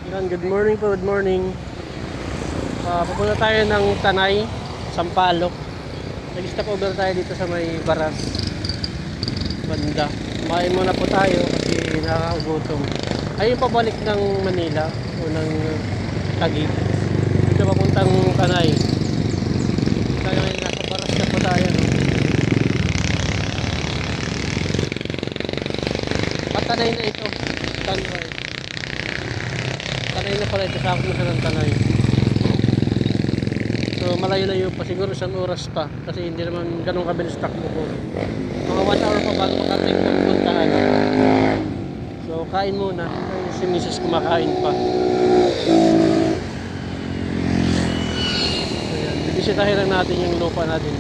Yan, good morning po, good morning. Pupunta tayo ng Tanay, Sampaloc. Nag-stop over tayo dito sa may Baras banda. Kumain muna po tayo kasi nakakagutom. Ayun pabalik ng Manila o ng Taguig. Dito papuntang Tanay. Kaya ngayon nasa Baras na po tayo. No? Tanay na ito. Tanay. Tanay na pala ito. Sakot na siya ng Tanay. So malayo-layo pa. Siguro isang oras pa. Kasi hindi naman ganun kabilis takbo ko. Mga 1 hour pa bago makarating kong puntahan. So kain muna. Ay, si Mrs. kumakain pa. So yan. Bibisitahin lang natin yung lupa natin.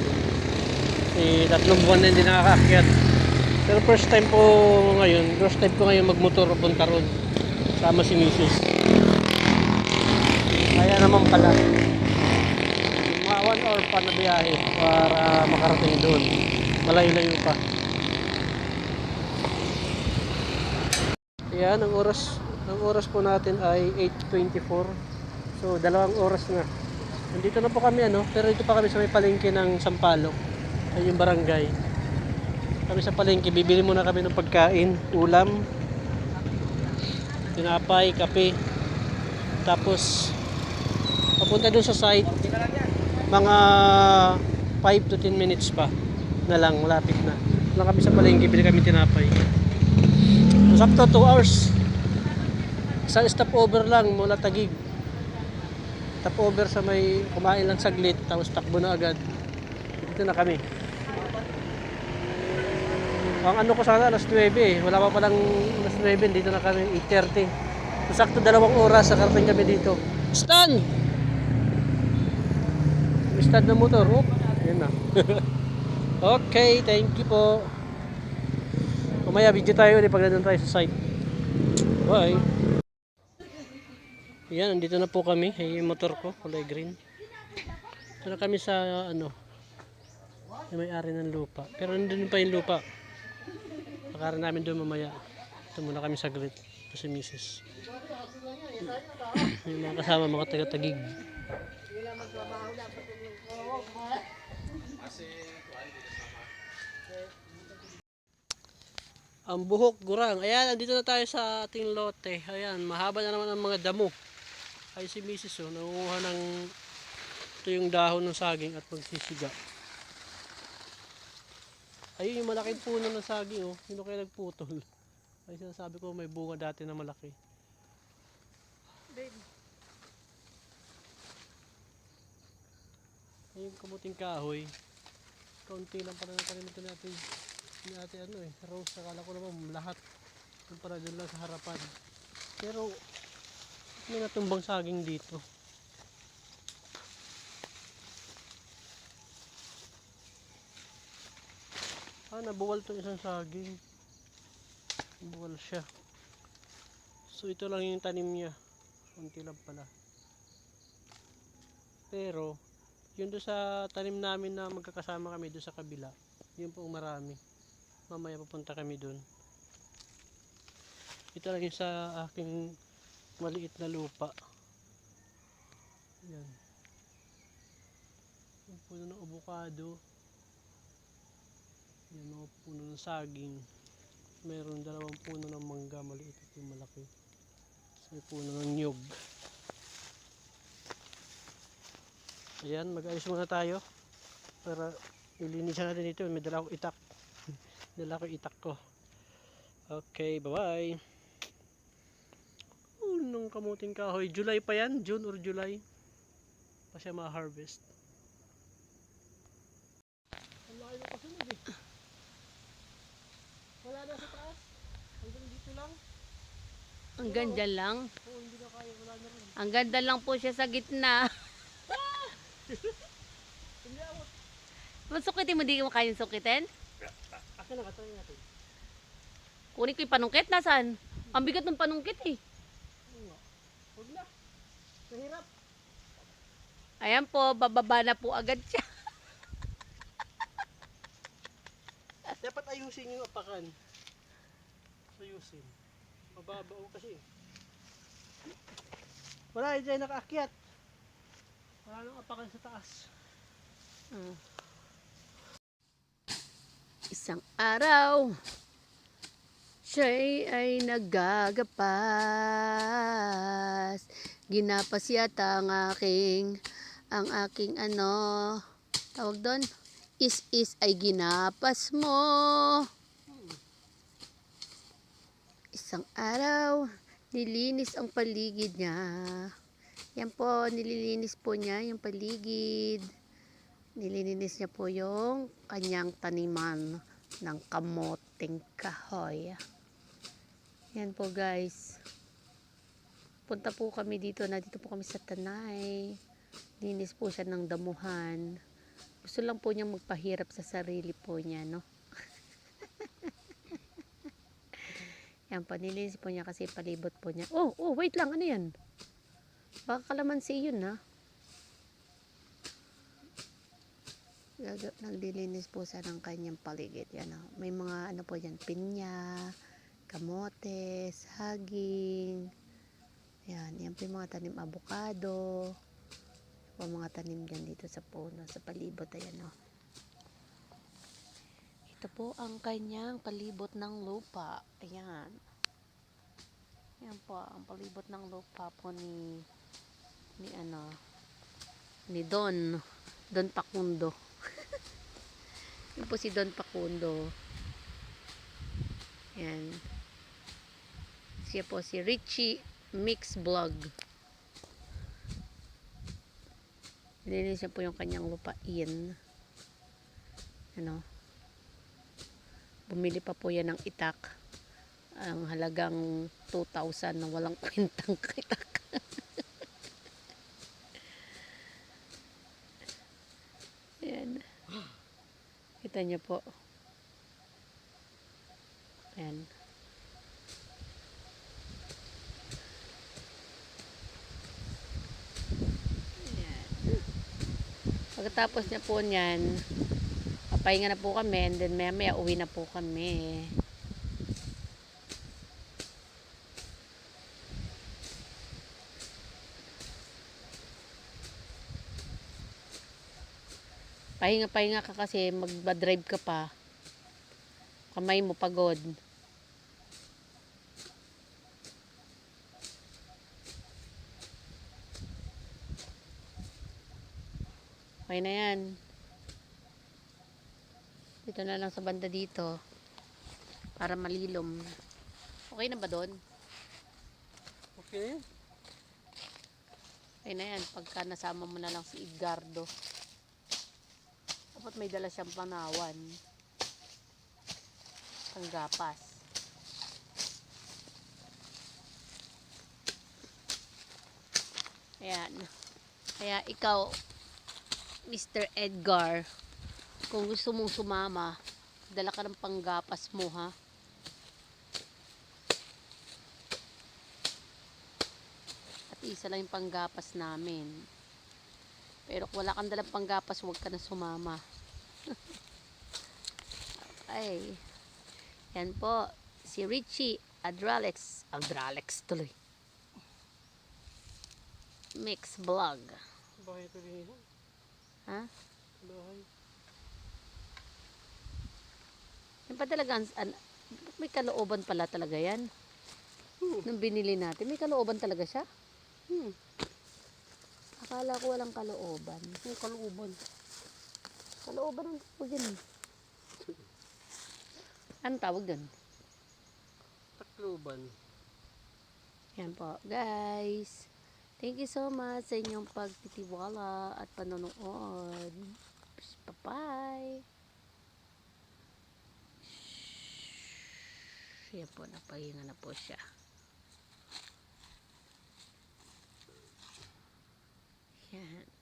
Tatlong buwan na hindi nakakaakyat. Pero first time ko ngayon magmotor punta ron. Sama si Mrs. Kaya naman pala. Mga 1 hour pa na biyahe para makarating doon. Malayo-layo pa. Yan, ang oras po natin ay 8:24. So, 2 oras na. Nandito na po kami pero dito pa kami sa may palengke ng Sampaloc. Ay yung barangay. Kami sa palengke, bibili muna kami ng pagkain, ulam, tinapay, kape. Tapos papunta doon sa site, mga 5 to 10 minutes pa na lang, malapit na. Lang kami sa palengke, bili kami tinapay. Up to 2 hours. Isang stopover lang mula Taguig. Stopover sa may kumain lang saglit, tapos takbo na agad. Dito na kami. Ang ko sana alas 9 Wala pa palang alas 9, dito na kami 8:30. Sakto 2 oras sa karating kami dito. Stand! Stand na motor. Oh, yan na. Okay, thank you po. Mamaya video tayo ulit pag nandun tayo sa site. Bye. Yan, nandito na po kami. Yung motor ko, kulay green. Ito na kami sa yung may-ari ng lupa. Pero nandun pa yung lupa. Pakaran namin doon mamaya. Ito muna kami saglit. Ito si Mrs. Yung mga kasama, mga taga-Taguig. Ang buhok, gurang. Ayan, nandito na tayo sa ating lote. Ayan, mahaba na naman ang mga damo. Ay si Mrs. Nangunguha ng ito yung dahon ng saging at magsisiga. Ayun yung malaking puno ng saging Sino kaya nagputol? Ay sinasabi ko may bunga dati na malaki. Ayun yung kamuting kahoy. Kaunti lang pala ng kanimito natin. Rose. Akala ko naman lahat. Yung para dun lang sa harapan. Pero may natumbang saging dito. Nabuwal itong isang saging. Nabuwal siya. So ito lang yung tanim niya. Kunti lang pala. Pero yun doon sa tanim namin na magkakasama kami doon sa kabila. Yun po marami. Mamaya pupunta kami doon. Ito lang yung sa aking maliit na lupa. Yan. Yung puno ng avocado. Yan mga puno ng saging. Meron 2 puno ng mangga, maliit at yung malaki. So, may puno ng nyug. Ayan, mag-ayos muna tayo para ilinisan natin ito. May dala akong itak. Dala ko itak ko. Okay, bye-bye. Nung kamuting kahoy. July pa yan? June or July? Pa siya ma-harvest. Ang laki na kasunod Wala na sa taas. Hanggang dito lang. Ang ganda lang. Oo, hindi na kaya. Wala na rin. Ang ganda lang po siya sa gitna. Hindi ako. Masukitin mo, di mo kayang sukitin? Akin na, katry natin. Kunin ko yung panungkit. Nasaan? Ang bigat ng panungkit eh. Huwag na. Mahirap. Ayan po, bababa na po agad siya. Dapat ayusin yung apakan. Ayusin. Mababa kasi. Wala, hindi tayo nakaakyat. Wala nang apakan sa taas. Isang araw, siya'y ay naggagapas. Ginapas yata ang aking tawag doon, is ay ginapas mo. Isang araw, nilinis ang paligid niya. Yan po, nililinis po niya yung paligid. Nililinis niya po yung kanyang taniman ng kamoteng kahoy. Yan po guys. Punta po kami dito. Nandito po kami sa Tanay. Linis po siya ng damuhan. Gusto lang po niyang magpahirap sa sarili po niya, no? Yan po, nilinis po niya kasi palibot po niya. Oh, wait lang. Ano yan? Baka kalamansi yun, ha? Naglilinis po siya ng kanyang paligid. Yan, oh. May mga ano po yan, pinya, kamote, saging. Yan po yung mga tanim avocado. Yung mga tanim dyan dito sa puno, sa palibot. Ayan, oh. Ito po ang kanyang palibot ng lupa. Ayan. Yan po ang palibot ng lupa po ni Don Pakundo. Yan po si Don Pakundo. Yan. Siya po si Richie Mix Vlog. Nilinis niya po yung kanyang lupain. Bumili pa po yan ng itak. Ang halagang 2,000 na walang kwentang itak. Ayan. Kita niyo po. Ayan. Ayan. Pagkatapos niya po niyan, papahinga na po kami, and then maya uwi na po kami. Pahinga ka kasi magba-drive ka pa. Kamay mo pagod. Okay na yan. Dito na lang sa banda dito. Para malilom. Okay na ba doon? Okay. Okay na yan. Pagka nasama mo na lang si Edgardo. Dapat may dala siyang panawan. Panggapas. Ayan. Kaya ikaw, Mr. Edgar, kung gusto mong sumama, dala ka ng panggapas mo, ha? At isa lang yung panggapas namin. Pero kung wala kang dalang panggapas, huwag ka na sumama. Okay. Yan po. Si Richie Adralex tuloy. Mix Vlog. Bahay ito rin. Ha? Bahay. Yan pa talaga, may kalooban pala talaga yan. Nung binili natin, may kalooban talaga siya. Akala ko walang kalooban. Yung kalooban. Kalooban ang tawag yan. Anong tawag dun? Takloban. Yan po, guys. Thank you so much sa inyong pagtitiwala at panonood. Bye-bye. Yan po, napahinga na po siya. Yan.